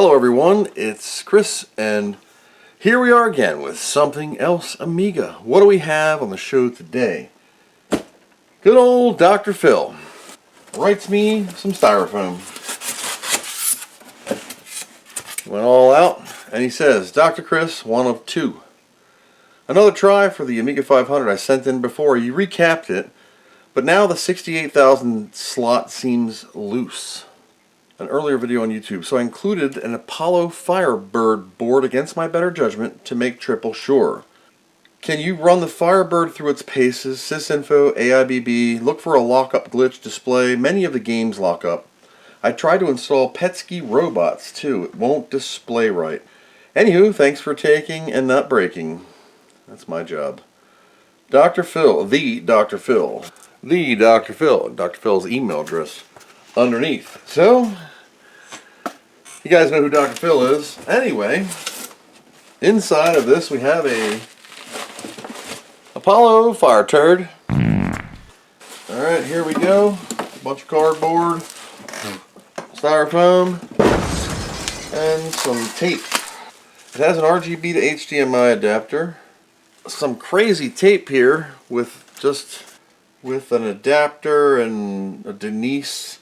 Hello everyone, it's Chris, and here we are again with something else Amiga. What do we have on the show today? Good old Dr. Phil writes me some styrofoam. Went all out, and he says, Dr. Chris, one of two. Another try for the Amiga 500 I sent in before. You recapped it, but now the 68,000 slot seems loose. An earlier video on YouTube, so I included an Apollo Firebird board against my better judgment to make triple sure. Can you run the Firebird through its paces, sysinfo, AIBB, look for a lockup glitch display, many of the games lock up. I tried to install Petsky robots too, it won't display right. Anywho, thanks for taking and not breaking. That's my job. Dr. Phil, the Dr. Phil. The Dr. Phil, Dr. Phil's email address underneath. So, you guys know who Dr. Phil is. Anyway, inside of this we have a Apollo Fire Turd. Alright, here we go. A bunch of cardboard, styrofoam, and some tape. It has an RGB to HDMI adapter. Some crazy tape here with an adapter and a Denise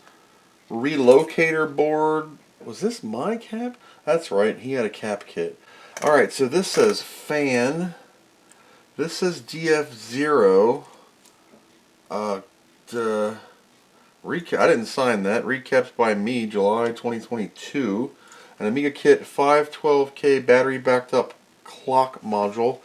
relocator board. Was this my cap? That's right, he had a cap kit. Alright, so this says fan. This says DF0. I didn't sign that. Recaps by me, July 2022. An Amiga kit 512K battery backed up clock module.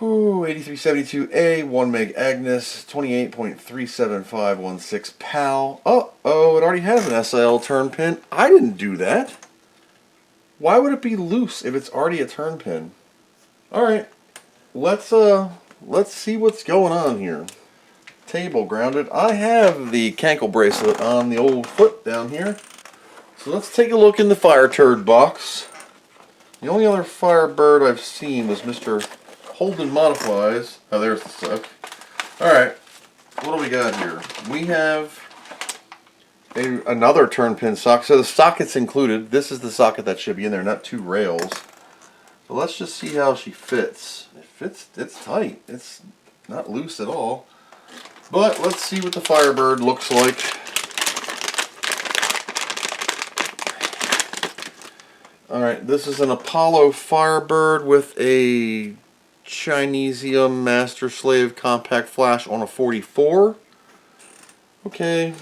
8372A, 1 meg Agnes, 28.37516 PAL. Uh-oh, it already has an Ezell turn pin. I didn't do that. Why would it be loose if it's already a turn pin? Alright, let's see what's going on here. Table grounded. I have the cankle bracelet on the old foot down here. So let's take a look in the Fire Turd box. The only other Firebird I've seen was Mr. Holden Modifies. Oh, there's the suck. Alright, what do we got here? We have another turn pin socket. So the socket's included. This is the socket that should be in there, not two rails. So let's just see how she fits. It fits, it's tight. It's not loose at all. But let's see what the Firebird looks like. Alright, this is an Apollo Firebird with a Chinesium Master Slave Compact Flash on a 44. Okay.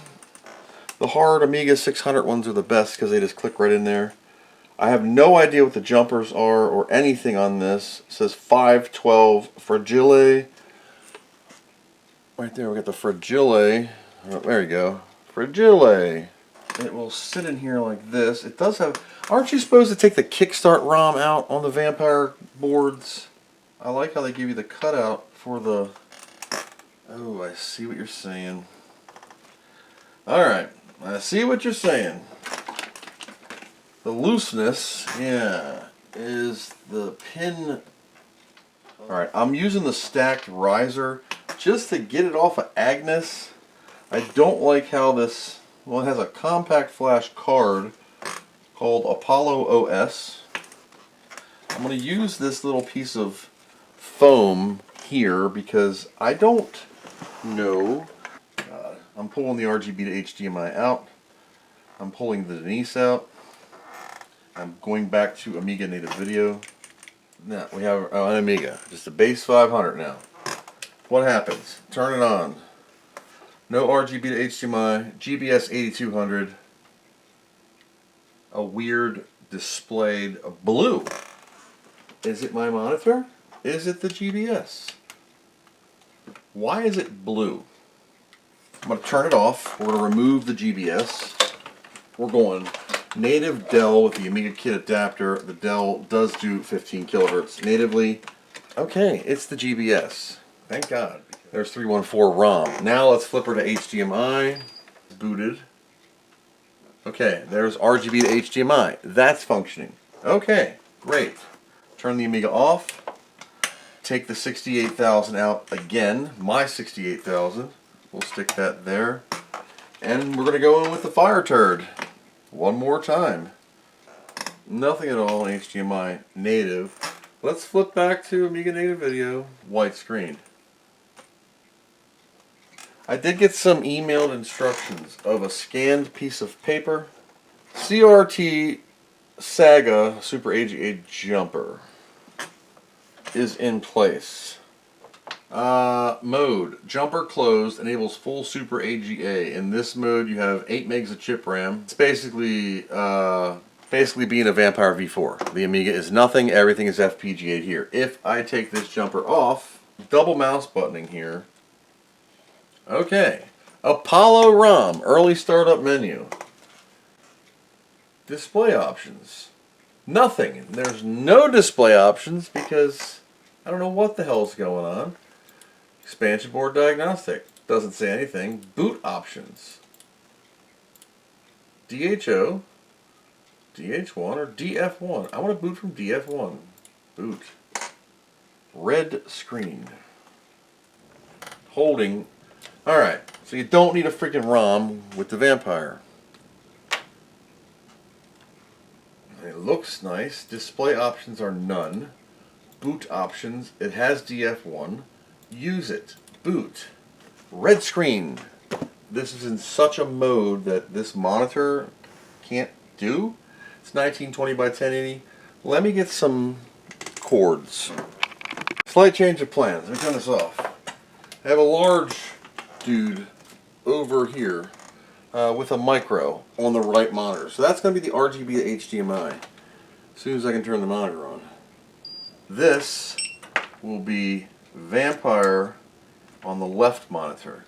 The hard Amiga 600 ones are the best because they just click right in there. I have no idea what the jumpers are or anything on this. It says 512 Fragile. Right there we got the Fragile. Oh, there you go. Fragile. It will sit in here like this. It does have... Aren't you supposed to take the Kickstart ROM out on the Vampire boards? I like how they give you the cutout for the... Oh, I see what you're saying. Alright, I see what you're saying. The looseness, yeah, is the pin... Alright, I'm using the stacked riser just to get it off of Agnes. I don't like how this... Well, it has a compact flash card called Apollo OS. I'm going to use this little piece of foam here because I don't know. I'm pulling the RGB to HDMI out. I'm pulling the Denise out. I'm going back to Amiga native video. Now we have an Amiga, just a base 500 now. What happens? Turn it on. No RGB to HDMI, GBS 8200. A weird displayed blue. Is it my monitor? Is it the GBS? Why is it blue? I'm going to turn it off. We're going to remove the GBS. We're going native Dell with the Amiga kit adapter. The Dell does do 15 kilohertz natively. Okay, it's the GBS. Thank God. There's 314 ROM. Now let's flip her to HDMI. Booted. Okay, there's RGB to HDMI. That's functioning. Okay, great. Turn the Amiga off. Take the 68,000 out again. My 68,000. We'll stick that there. And we're going to go in with the Fire Turd. one more time. Nothing at all in HDMI native. Let's flip back to Amiga native video, white screen. I did get some emailed instructions of a scanned piece of paper. CRT Saga Super AGA jumper is in place. Mode, jumper closed, enables full Super AGA. In this mode you have 8 megs of chip RAM. It's basically being a Vampire V4. The Amiga is nothing, everything is FPGA here. If I take this jumper off, double mouse buttoning here. Okay, Apollo ROM, early startup menu. Display options. Nothing. There's no display options because I don't know what the hell's going on. Expansion board diagnostic. Doesn't say anything. Boot options. DHO, DH1 or DF1. I want to boot from DF1. Boot. Red screen. Holding. Alright, so you don't need a freaking ROM with the Vampire. It looks nice. Display options are none. Boot options. It has DF1. Use it. Boot. Red screen. This is in such a mode that this monitor can't do. It's 1920 by 1080. Let me get some cords. Slight change of plans. Let me turn this off. I have a large dude over here with a micro on the right monitor. So that's going to be the RGB to HDMI. As soon as I can turn the monitor on. This will be Vampire on the left monitor.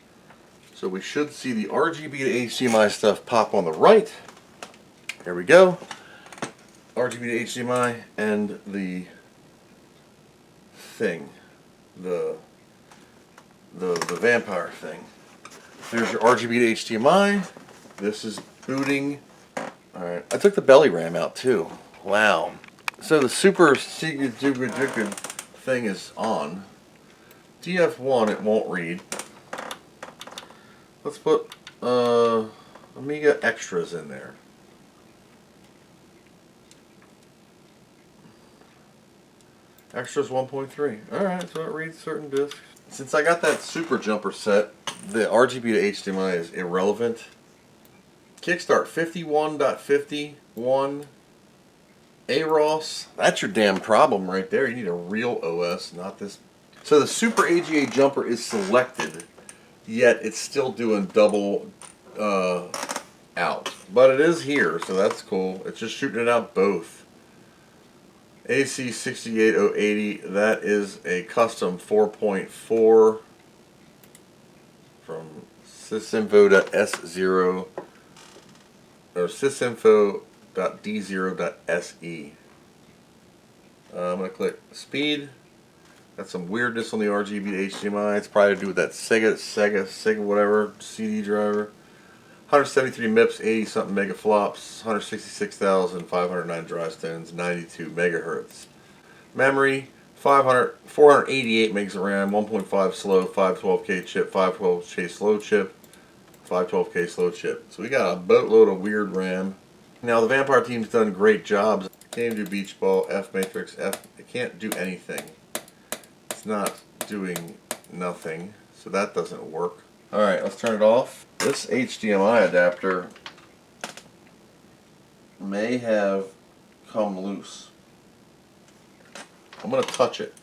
So we should see the RGB to HDMI stuff pop on the right. There we go. RGB to HDMI and the thing. The Vampire thing. There's your RGB to HDMI. This is booting. Alright. I took the belly RAM out too. Wow. So the Super Sigurd thing is on. DF1 it won't read. Let's put Amiga extras in there. Extras 1.3. Alright, so it reads certain discs. Since I got that Super Jumper set, the RGB to HDMI is irrelevant. Kickstart 51.51. AROS. That's your damn problem right there. You need a real OS, not this. So the Super AGA jumper is selected, yet it's still doing double out. But it is here, so that's cool. It's just shooting it out both. AC68080, that is a custom 4.4 from sysinfo.s0 or sysinfo.d0.se. I'm going to click speed. Got some weirdness on the RGB to HDMI. It's probably to do with that Sega whatever CD driver. 173 MIPS, 80 something megaflops, 166,509 dry stones, 92 megahertz. Memory 488 megs of RAM, 1.5 slow, 512K chip, 512K slow chip, 512K slow chip. So we got a boatload of weird RAM. Now the Vampire team's done great jobs. Can't do beach ball, F matrix, F. It can't do anything. It's not doing nothing, so that doesn't work. Alright, let's turn it off. This HDMI adapter may have come loose. I'm going to touch it.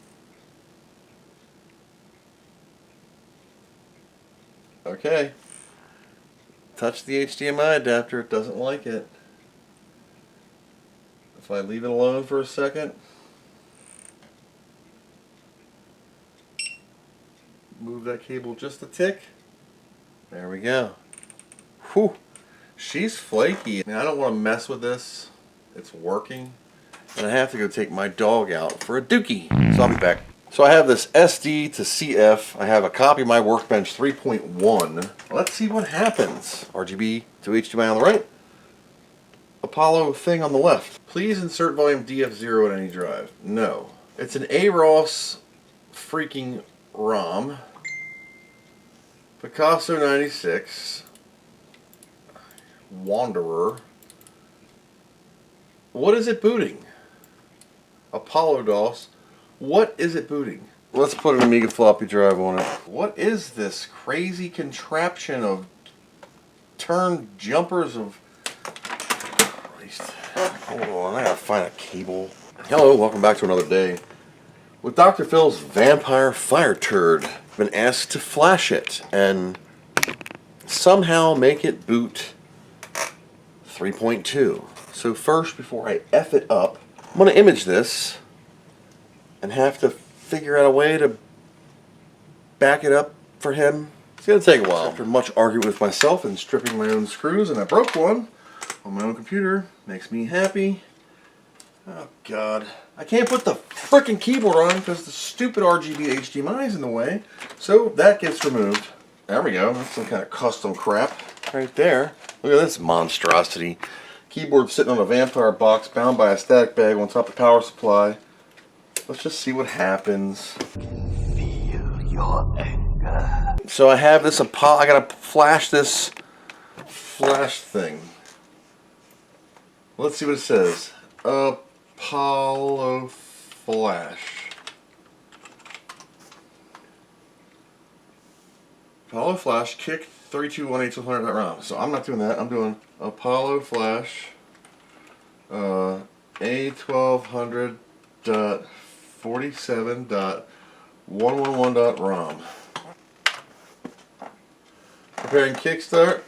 Okay. Touch the HDMI adapter, it doesn't like it. If I leave it alone for a second, move that cable just a tick. There we go. Whew. She's flaky. I mean, I don't want to mess with this. It's working. And I have to go take my dog out for a dookie. So I'll be back. So I have this SD to CF. I have a copy of my Workbench 3.1. Let's see what happens. RGB to HDMI on the right. Apollo thing on the left. Please insert volume DF0 at any drive. No. It's an AROS freaking ROM. Picasso 96, Wanderer, What is it booting? Apollo DOS. What is it booting? Let's put an Amiga floppy drive on it. What is this crazy contraption of turn jumpers of... Christ. Hold on, I gotta find a cable. Hello, welcome back to another day with Dr. Phil's Vampire Firebird. I've been asked to flash it and somehow make it boot 3.2. So first, before I F it up, I'm going to image this and have to figure out a way to back it up for him. It's going to take a while. After much arguing with myself and stripping my own screws, and I broke one on my own computer. Makes me happy. Oh God. I can't put the frickin' keyboard on because the stupid RGB HDMI is in the way. So that gets removed. There we go. That's some kind of custom crap right there. Look at this monstrosity. Keyboard sitting on a Vampire box bound by a static bag on top of power supply. Let's just see what happens. Feel your anger. So I have this Apollo. I gotta flash this flash thing. Let's see what it says. Apollo flash. Apollo flash kick 3218/200.ROM. So I'm not doing that. I'm doing Apollo flash A1200.47.111.ROM. Preparing kickstart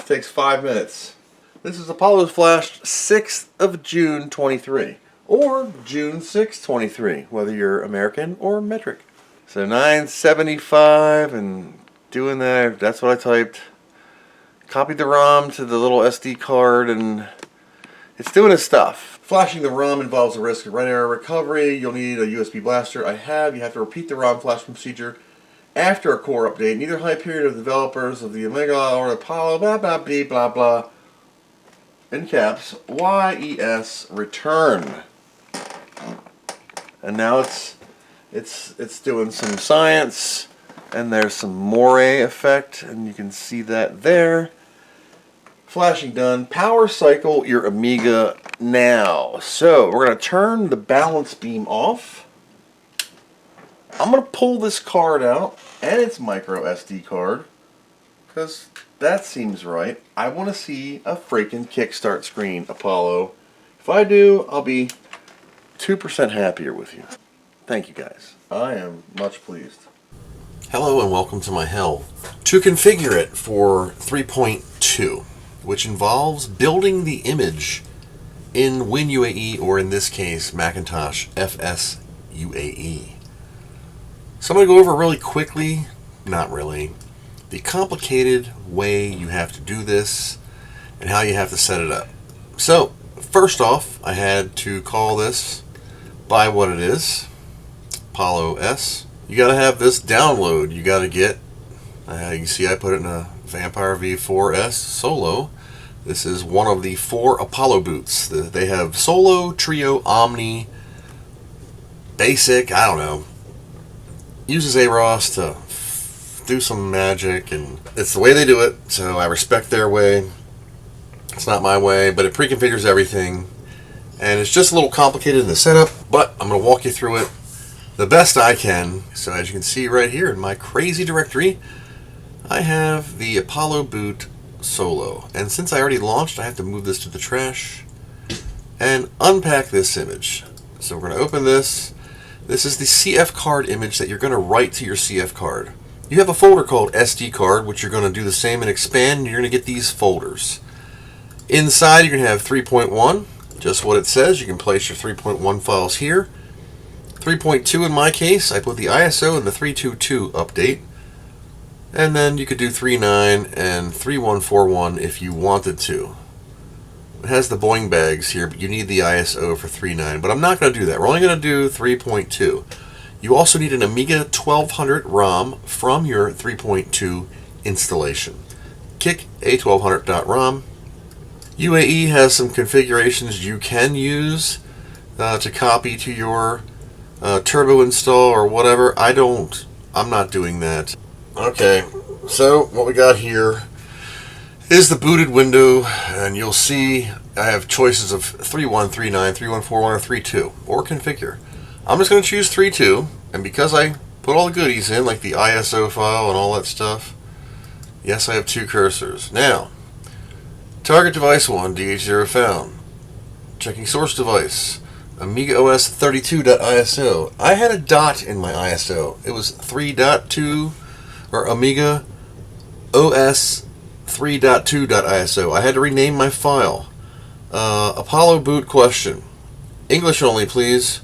takes 5 minutes. This is Apollo flash 6th of June 23 or June 6th 23, whether you're American or metric. So 975 and doing that. That's what I typed. Copied the ROM to the little SD card and it's doing its stuff. Flashing the ROM involves a risk of write error recovery. You'll need a USB blaster. You have to repeat the ROM flashing procedure after a core update. Neither high period of developers of the Amiga or Apollo blah blah blah blah blah. In caps, YES return. And now it's doing some science. And there's some Moran effect, and you can see that there. Flashing done. Power cycle your Amiga now. So we're going to turn the balance beam off. I'm going to pull this card out and its micro SD card because that seems right. I want to see a freaking kickstart screen, Apollo. If I do, I'll be 2% happier with you. Thank you guys. I am much pleased. Hello and welcome to my hell. To configure it for 3.2, which involves building the image in WinUAE, or in this case, Macintosh FS-UAE. So I'm going to go over really quickly, not really, the complicated way you have to do this and how you have to set it up. So, first off, I had to call this by what it is, Apollo S. You gotta have this download. You gotta get, you can see I put it in a Vampire V4 Solo. This is one of the 4 Apollo boots. They have Solo, Trio, Omni, Basic, I don't know. Uses AROS to do some magic, and it's the way they do it, so I respect their way. It's not my way, but it pre-configures everything. And it's just a little complicated in the setup, but I'm gonna walk you through it the best I can. So as you can see right here in my crazy directory, I have the Apollo boot Solo. And since I already launched, I have to move this to the trash and unpack this image. So we're going to open this. This is the CF card image that you're going to write to your CF card. You have a folder called SD card, which you're going to do the same and expand, and you're going to get these folders. Inside, you're going to have 3.1, just what it says. You can place your 3.1 files here. 3.2 in my case, I put the ISO and the 322 update. And then you could do 3.9 and 3.141 if you wanted to. It has the boing bags here, but you need the ISO for 3.9. But I'm not going to do that. We're only going to do 3.2. You also need an Amiga 1200 ROM from your 3.2 installation. Kick A1200.ROM. UAE has some configurations you can use to copy to your turbo install or whatever. I'm not doing that. Okay, so what we got here is the booted window, and you'll see I have choices of 3.1, 3.9, 3.1, 4.1, or 3.2, or configure. I'm just going to choose 3.2, and because I put all the goodies in, like the ISO file and all that stuff, yes, I have 2 cursors. Now, target device 1, DH0 found. Checking source device, Amiga OS 32.iso. I had a dot in my ISO. It was 3.2, or Amiga OS 3.2.iso. I had to rename my file. Apollo boot question. English only, please.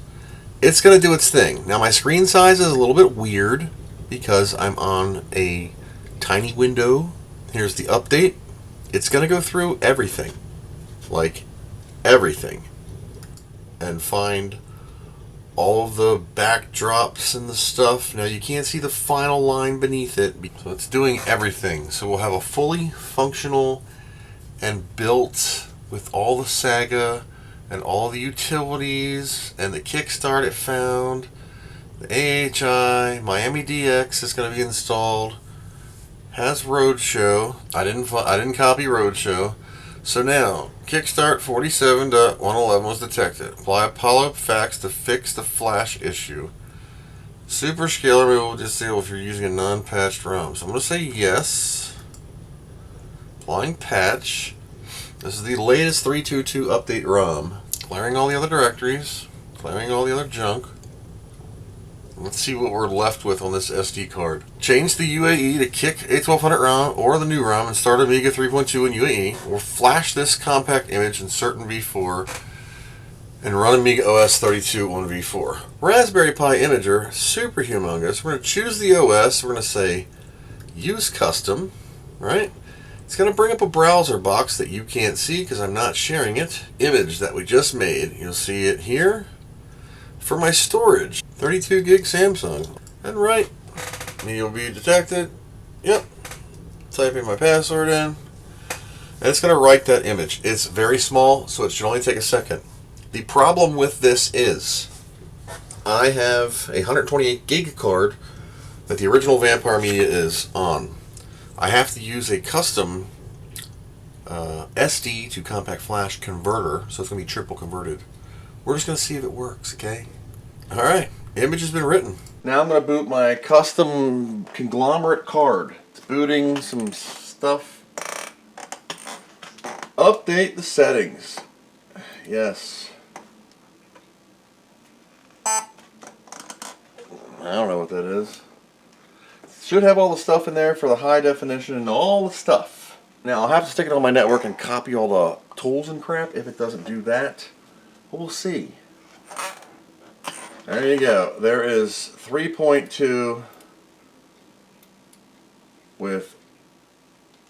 It's going to do its thing. Now, my screen size is a little bit weird because I'm on a tiny window. Here's the update. It's going to go through everything. Like, everything. And find all of the backdrops and the stuff. Now, you can't see the final line beneath it. So it's doing everything. So we'll have a fully functional and built with all the Saga and all the utilities and the kickstart it found, the AHI, Miami DX is going to be installed, has Roadshow. I didn't copy Roadshow. So now, kickstart 47.111 was detected. Apply Apollo fax to fix the flash issue. Super scalar removal disable if you're using a non-patched ROM. So I'm going to say yes. Applying patch. This is the latest 3.2.2 update ROM. Clearing all the other directories. Clearing all the other junk. Let's see what we're left with on this SD card. Change the UAE to kick A1200 ROM or the new ROM and start Amiga 3.2 in UAE. Or flash this compact image in certain V4 and run Amiga OS 32 on V4. Raspberry Pi Imager, super humongous. We're going to choose the OS. We're going to say use custom, right? It's going to bring up a browser box that you can't see because I'm not sharing it. Image that we just made. You'll see it here. For my storage, 32 gig Samsung. And right, you'll be detected. Yep. Type in my password in. And it's going to write that image. It's very small, so it should only take a second. The problem with this is I have a 128 gig card that the original Vampire Media is on. I have to use a custom SD to compact flash converter, so it's going to be triple converted. We're just going to see if it works, okay? Alright, image has been written. Now I'm going to boot my custom conglomerate card. It's booting some stuff. Update the settings. Yes. I don't know what that is. Should have all the stuff in there for the high definition and all the stuff. Now I'll have to stick it on my network and copy all the tools and crap if it doesn't do that. But we'll see. There you go. There is 3.2 with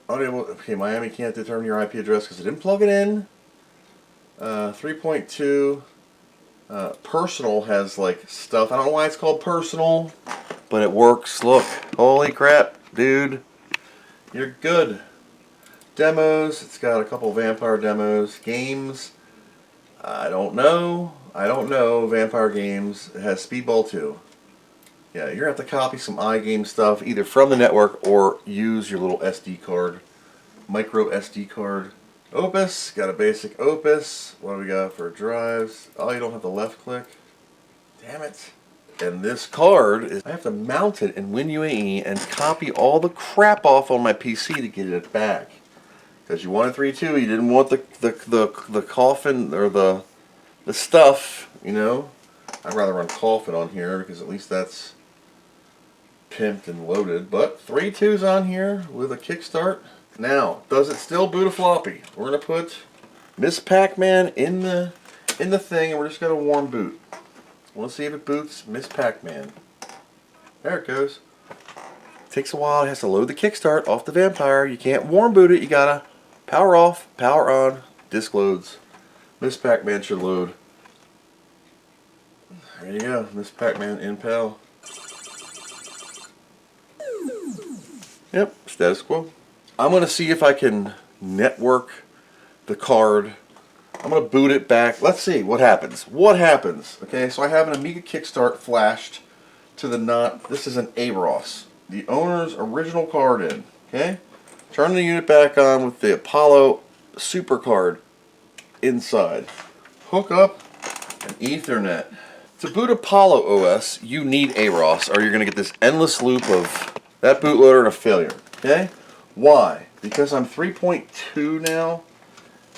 unable. Okay, Miami can't determine your IP address because it didn't plug it in. 3.2 personal has like stuff. I don't know why it's called personal, but it works. Look, holy crap, dude, you're good. Demos. It's got a couple Vampire demos. Games. I don't know. Vampire games. It has Speedball 2. Yeah, you're going to have to copy some iGame stuff either from the network or use your little SD card. Micro SD card. Opus. Got a basic Opus. What do we got for drives? Oh, you don't have to left click. Damn it. And this card, I have to mount it in WinUAE and copy all the crap off on my PC to get it back. Because you wanted 3.2, you didn't want the coffin or the stuff, you know. I'd rather run coffin on here because at least that's pimped and loaded. But 3.2's on here with a kickstart. Now, does it still boot a floppy? We're gonna put Miss Pac-Man in the thing, and we're just gonna warm boot. We'll see if it boots Miss Pac-Man. There it goes. Takes a while. It has to load the kickstart off the Vampire. You can't warm boot it. You gotta power off, power on, disk loads. Miss Pac-Man should load. There you go. Miss Pac-Man in PAL. Yep, status quo. I'm going to see if I can network the card. I'm going to boot it back. Let's see what happens. What happens? Okay, so I have an Amiga Kickstart flashed to the not. This is an AROS. The owner's original card in. Okay? Turn the unit back on with the Apollo Super card. inside. Hook up an Ethernet. To boot Apollo OS, you need AROS, or you're going to get this endless loop of that bootloader and a failure. Okay? Why? Because I'm 3.2 now,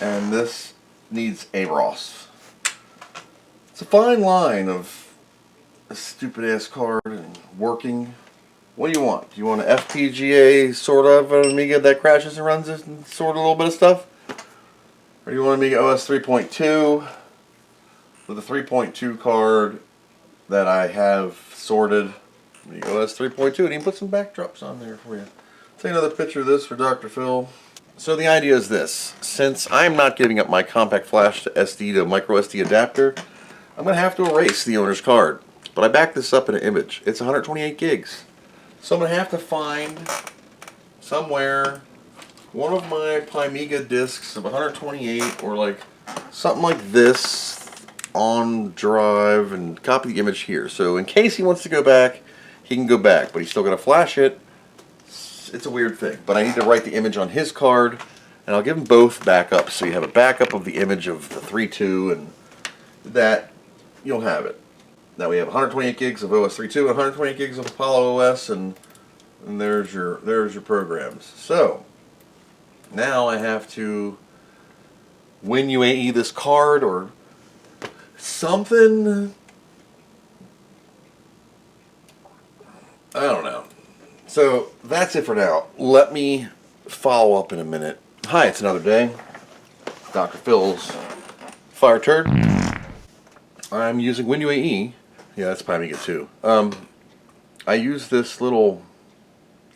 and this needs AROS. It's a fine line of a stupid-ass card and working. What do you want? Do you want an FPGA sort of an Amiga that crashes and runs and sort of a little bit of stuff? Or do you want Amiga OS 3.2 with a 3.2 card that I have sorted? Amiga OS 3.2, and even put some backdrops on there for you. Take another picture of this for Dr. Phil. So the idea is this. Since I'm not giving up my compact flash to SD to micro SD adapter, I'm going to have to erase the owner's card. But I backed this up in an image. It's 128 gigs. So I'm going to have to find somewhere one of my Amiga discs of 128 or like something like this on drive and copy the image here. So in case he wants to go back, he can go back, but he's still going to flash it. It's a weird thing, but I need to write the image on his card, and I'll give them both backups, so you have a backup of the image of the 3.2, and that you'll have it. Now we have 128 gigs of OS 3.2 and 128 gigs of Apollo OS, and there's your programs. So now I have to WinUAE this card or something. I don't know. So that's it for now. Let me follow up in a minute. Hi, it's another day. Dr. Phil's Fire Turd. I'm using WinUAE. Yeah, that's Amiga too. I use this little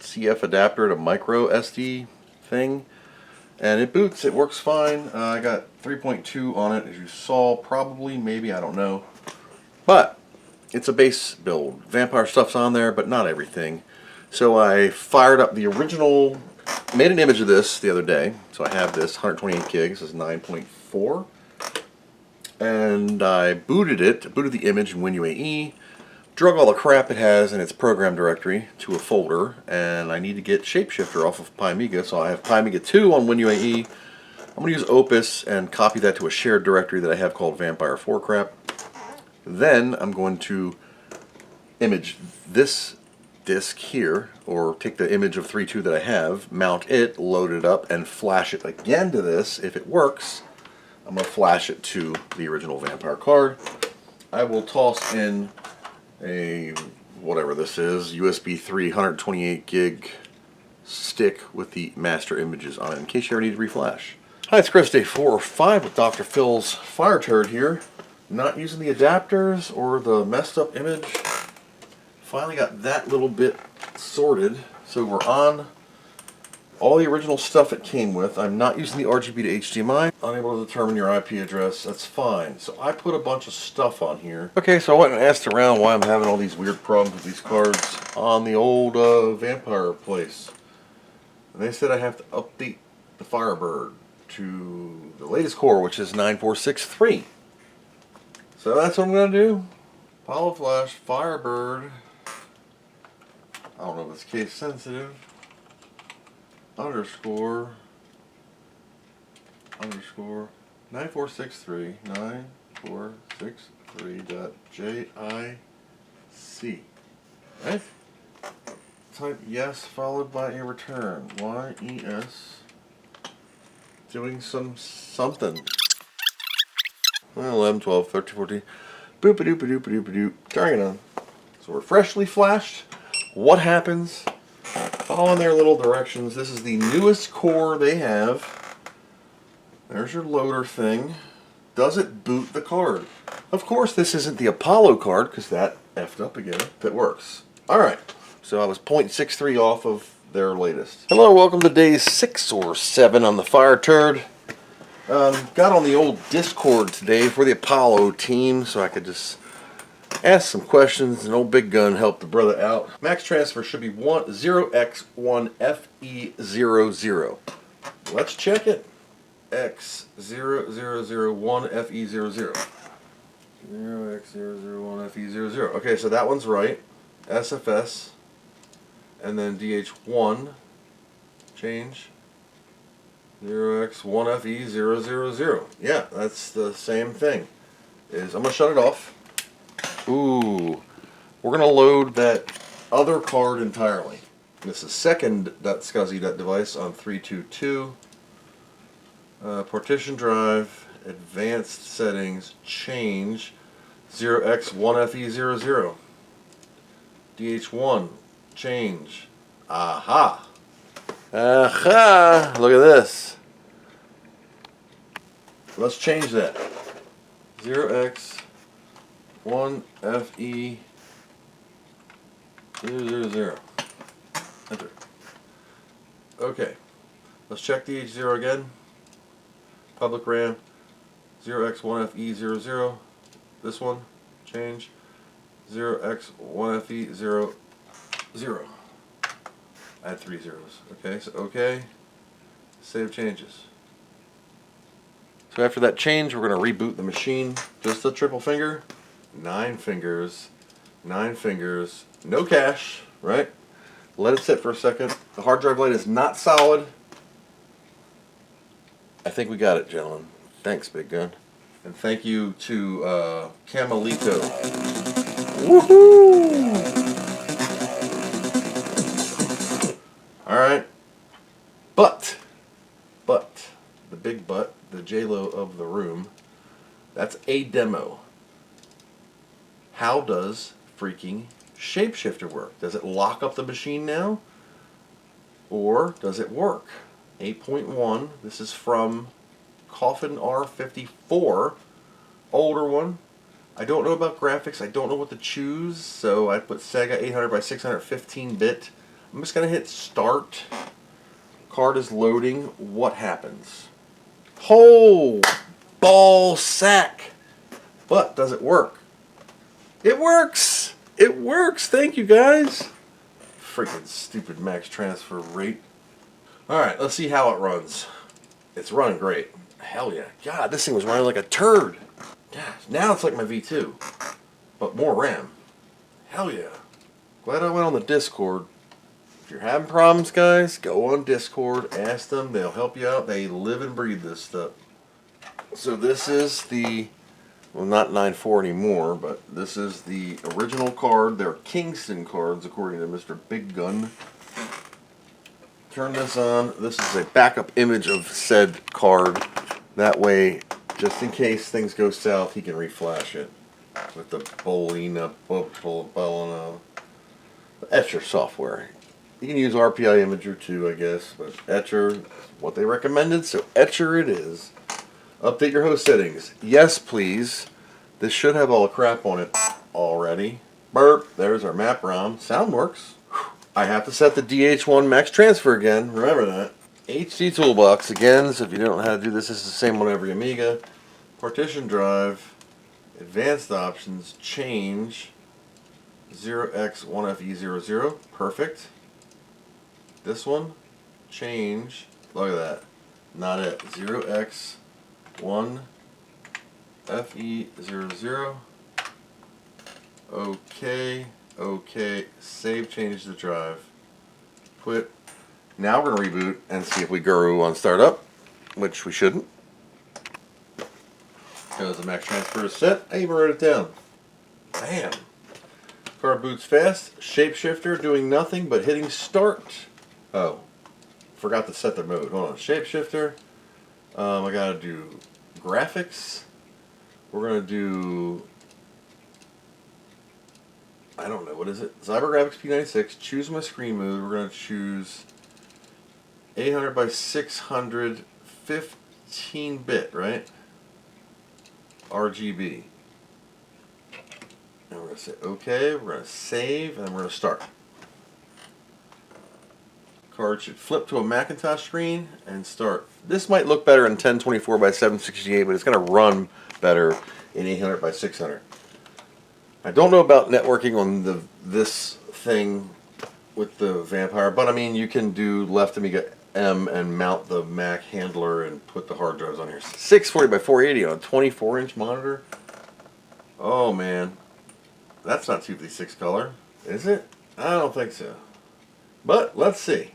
CF adapter to micro SD thing, and it boots. It works fine. I got 3.2 on it, as you saw. Probably, maybe, I don't know. But it's a base build. Vampire stuff's on there, but not everything. So I fired up the original, made an image of this the other day. So I have this 128 gigs, this is 9.4. And I booted the image in WinUAE, drug all the crap it has in its program directory to a folder, and I need to get Shapeshifter off of Amiga. So I have Amiga 2 on WinUAE. I'm going to use Opus and copy that to a shared directory that I have called Vampire 4 crap. Then I'm going to image this disk here, or take the image of 3.2 that I have, mount it, load it up, and flash it again to this. If it works, I'm going to flash it to the original Vampire card. I will toss in a, whatever this is, USB 3 128 gig stick with the master images on it in case you ever need to reflash. Hi, it's Chris, day 4 or 5 with Dr. Phil's Fire Turd here. Not using the adapters or the messed up image. Finally got that little bit sorted. So we're on all the original stuff it came with. I'm not using the RGB to HDMI. Unable to determine your IP address. That's fine. So I put a bunch of stuff on here. Okay, so I went and asked around why I'm having all these weird problems with these cards on the old Vampire place. And they said I have to update the Firebird to the latest core, which is 9463. So that's what I'm going to do. Apollo Flash, Firebird. I don't know if it's case sensitive. Underscore 9463 9463.JIC. Right? Type yes followed by a return. YES. Doing something. 11, 12, 13, 14. Boop-a-doop-a-doop-a-doop-a-doop. Turning it on. So we're freshly flashed. What happens? Following their little directions. This is the newest core they have. There's your loader thing. Does it boot the card? Of course this isn't the Apollo card because that effed up again. If it works. Alright. So I was 0.63 off of their latest. Hello, welcome to day 6 or 7 on the Fire Turd. Got on the old Discord today for the Apollo team so I could just ask some questions, and old Big Gun helped the brother out. Max transfer should be 0x1FE00. Let's check it. X0001FE00. 0x001FE00. Okay, so that one's right. SFS. And then DH1. Change. 0x1FE000. Yeah, that's the same thing. I'm going to shut it off. Ooh, we're going to load that other card entirely. This is second.scuzzy.device on 322. Partition drive, advanced settings, change, 0x1FE00. DH1, change. Aha! Aha! Look at this. Let's change that. 0x1FE000. Enter. Okay. Let's check DH0 again. Public RAM. 0x1FE00. This one. Change. 0x1FE00. Add 3 zeros. Okay, so okay. Save changes. So after that change, we're going to reboot the machine. Just the triple finger. 9 fingers. 9 fingers. No cache, right? Let it sit for a second. The hard drive light is not solid. I think we got it, gentlemen. Thanks, Big Gun. And thank you to Camelito. Woohoo! Alright. But, the big but, the J-Lo of the room, that's a demo. How does freaking Shapeshifter work? Does it lock up the machine now? Or does it work? 8.1, this is from Coffin R54, older one. I don't know about graphics, I don't know what to choose, so I put Sega 800 by 600 15-bit. I'm just going to hit start. Card is loading. What happens? Oh, ball sack. But does it work? It works! It works! Thank you, guys. Freaking stupid max transfer rate. Alright, let's see how it runs. It's running great. Hell yeah. God, this thing was running like a turd. Gosh, now it's like my V2. But more RAM. Hell yeah. Glad I went on the Discord. If you're having problems, guys, go on Discord. Ask them. They'll help you out. They live and breathe this stuff. So this is the... well, not 9.4 anymore, but this is the original card. They're Kingston cards, according to Mr. Big Gun. Turn this on. This is a backup image of said card. That way, just in case things go south, he can reflash it with the Bolina, Etcher software. You can use RPI Imager too, I guess, but Etcher is what they recommended, so Etcher it is. Update your host settings. Yes, please. This should have all the crap on it already. Burp. There's our map ROM. Sound works. I have to set the DH1 max transfer again. Remember that. HD toolbox again. So if you don't know how to do this, this is the same on every Amiga. Partition drive. Advanced options. Change. 0x1FE00. Perfect. This one. Change. Look at that. Not it. 0x1FE00. Okay. Okay. Save change the drive. Quit. Now we're going to reboot and see if we go on startup, which we shouldn't. Because the max transfer is set. I even wrote it down. Bam. Card boots fast. Shapeshifter doing nothing but hitting start. Oh. Forgot to set the mode. Hold on. Shapeshifter. I got to do graphics. We're going to do... I don't know, what is it? CyberGraphics P96. Choose my screen mode. We're going to choose 800 by 600 15-bit, right? RGB. And we're going to say OK. We're going to save, and we're going to start. Card should flip to a Macintosh screen and start. This might look better in 1024 by 768, but it's going to run better in 800 by 600. I don't know about networking on this thing with the Vampire, but I mean you can do left Amiga M and mount the Mac handler and put the hard drives on here. 640 by 480 on a 24-inch monitor. Oh man, that's not 256 color, is it? I don't think so. But let's see.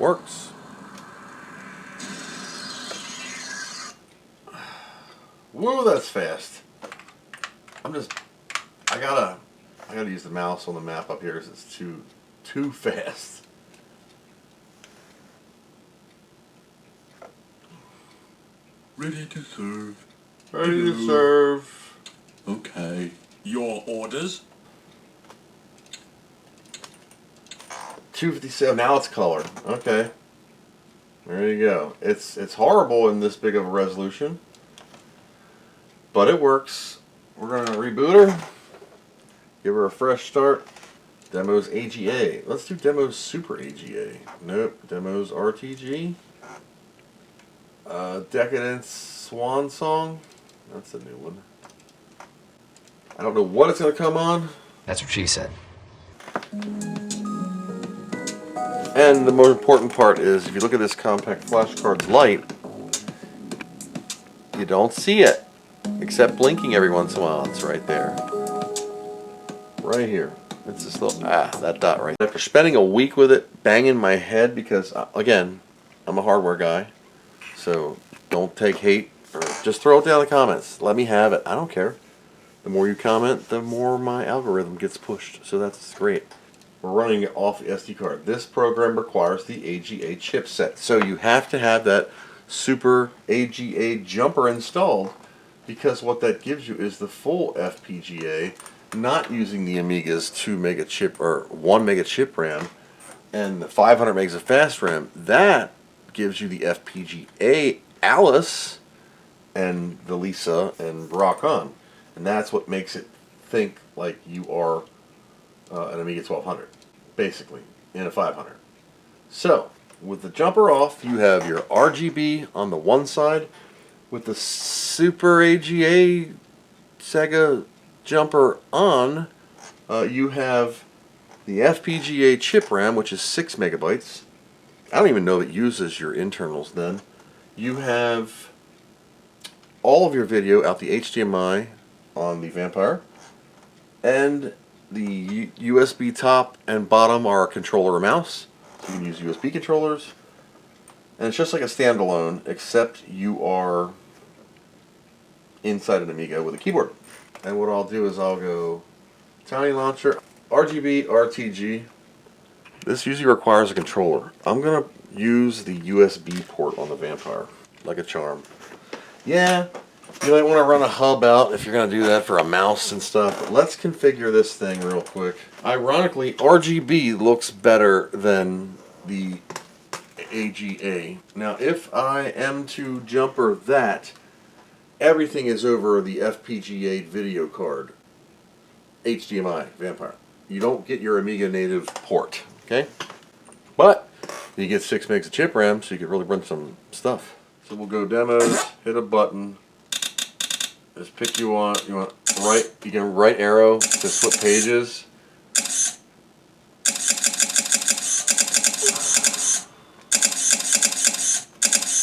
works. Whoa, that's fast. I gotta use the mouse on the map up here because it's too fast. Ready to serve. Ready to serve. Okay. Your orders? 257. Now it's color. Okay. There you go. It's horrible in this big of a resolution, but it works. We're gonna reboot her. Give her a fresh start. Demos AGA. Let's do demos Super AGA. Nope. Demos RTG. Decadence Swan Song. That's a new one. I don't know what it's gonna come on. That's what she said. And the most important part is, if you look at this compact flashcard light, you don't see it, except blinking every once in a while. It's right there. Right here. It's this little, that dot right there. After spending a week with it, banging my head, because, again, I'm a hardware guy, so don't take hate, or just throw it down in the comments. Let me have it. I don't care. The more you comment, the more my algorithm gets pushed, so that's great. We're running it off the SD card. This program requires the AGA chipset, so you have to have that Super AGA jumper installed, because what that gives you is the full FPGA, not using the Amiga's 2 mega chip or 1 mega chip RAM and the 500 megs of fast RAM. That gives you the FPGA Alice and the Lisa and Rock On, and that's what makes it think like you are an Amiga 1200, basically, in a 500. So, with the jumper off, you have your RGB on the one side. With the Super AGA Sega jumper on, you have the FPGA chip RAM, which is 6 megabytes. I don't even know it uses your internals then. You have all of your video out the HDMI on the Vampire, and the USB top and bottom are a controller and mouse, so you can use USB controllers. And it's just like a standalone, except you are inside an Amiga with a keyboard. And what I'll do is I'll go Tiny Launcher, RGB, RTG. This usually requires a controller. I'm going to use the USB port on the Vampire, like a charm. Yeah, you might want to run a hub out if you're going to do that for a mouse and stuff. But let's configure this thing real quick. Ironically, RGB looks better than the AGA. Now, if I am to jumper that, everything is over the FPGA video card. HDMI, Vampire. You don't get your Amiga native port, okay? But you get 6 megs of chip RAM, so you can really run some stuff. So we'll go demos, hit a button. Just pick you want right, you can right arrow to flip pages.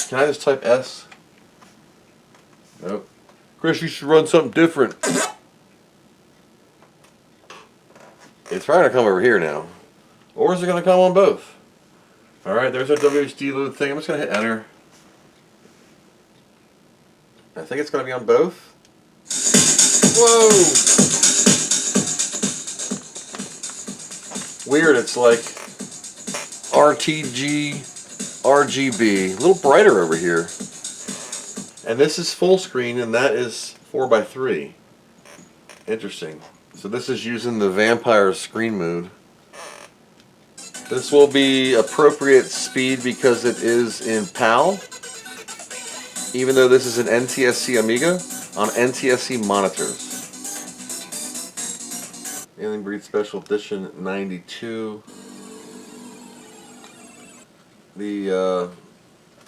Can I just type S? Nope. Chris, you should run something different. It's probably going to come over here now. Or is it going to come on both? Alright, there's our WHD load thing. I'm just going to hit enter. I think it's going to be on both. Whoa! Weird, it's like RTG, RGB. A little brighter over here. And this is full screen, and that is 4:3. Interesting. So this is using the Vampire screen mode. This will be appropriate speed because it is in PAL, even though this is an NTSC Amiga on NTSC monitors. Alien Breed Special Edition 92. The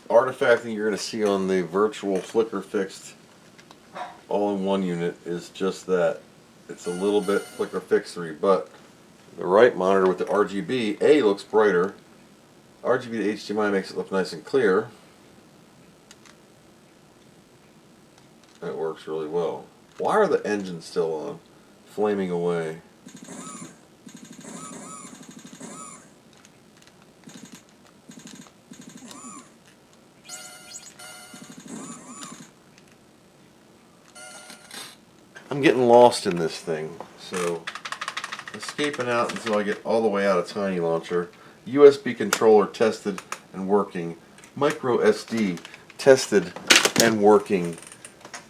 artifacting you're going to see on the virtual flicker fixed all-in-one unit is just that. It's a little bit flicker fixery, but the right monitor with the RGB, looks brighter. RGB to HDMI makes it look nice and clear. That works really well. Why are the engines still on? Flaming away. I'm getting lost in this thing. So, escaping out until I get all the way out of Tiny Launcher. USB controller tested and working. Micro SD tested and working.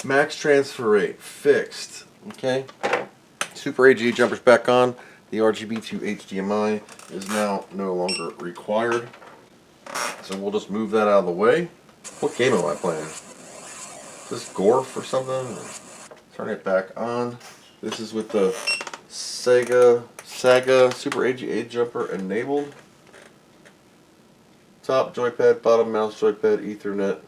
Max transfer rate fixed. Okay. Super AG jumpers back on. The RGB to HDMI is now no longer required. So we'll just move that out of the way. What game am I playing? Is this Gorf or something? Turn it back on. This is with the Saga Super AGA jumper enabled. Top joypad, bottom mouse joypad, Ethernet.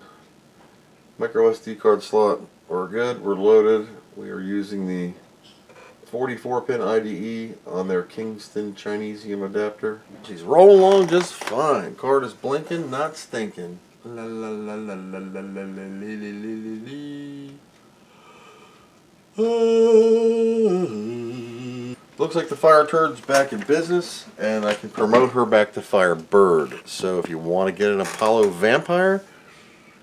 Micro SD card slot. We're good. We're loaded. We are using the 44-pin IDE on their Kingston Chinesium adapter. She's rolling along just fine. Card is blinking, not stinking. La la la la la la la la la. Looks like the Fire Turd's back in business, and I can promote her back to Firebird. So if you want to get an Apollo Vampire,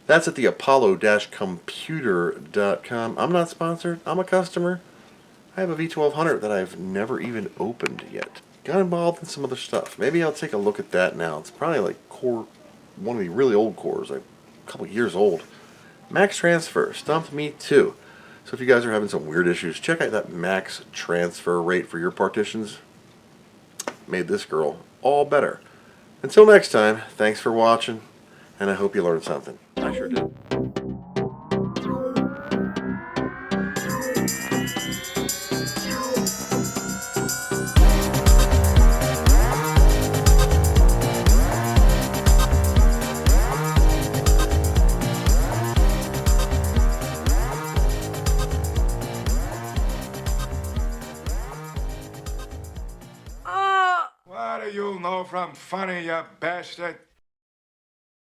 that's at the apollo-computer.com. I'm not sponsored. I'm a customer. I have a V1200 that I've never even opened yet. Got involved in some other stuff. Maybe I'll take a look at that now. It's probably like one of the really old cores, like a couple years old. Max transfer stumped me too. So if you guys are having some weird issues, check out that max transfer rate for your partitions. Made this girl all better. Until next time, thanks for watching, and I hope you learned something. I sure did. What do you know from funny, you bastard?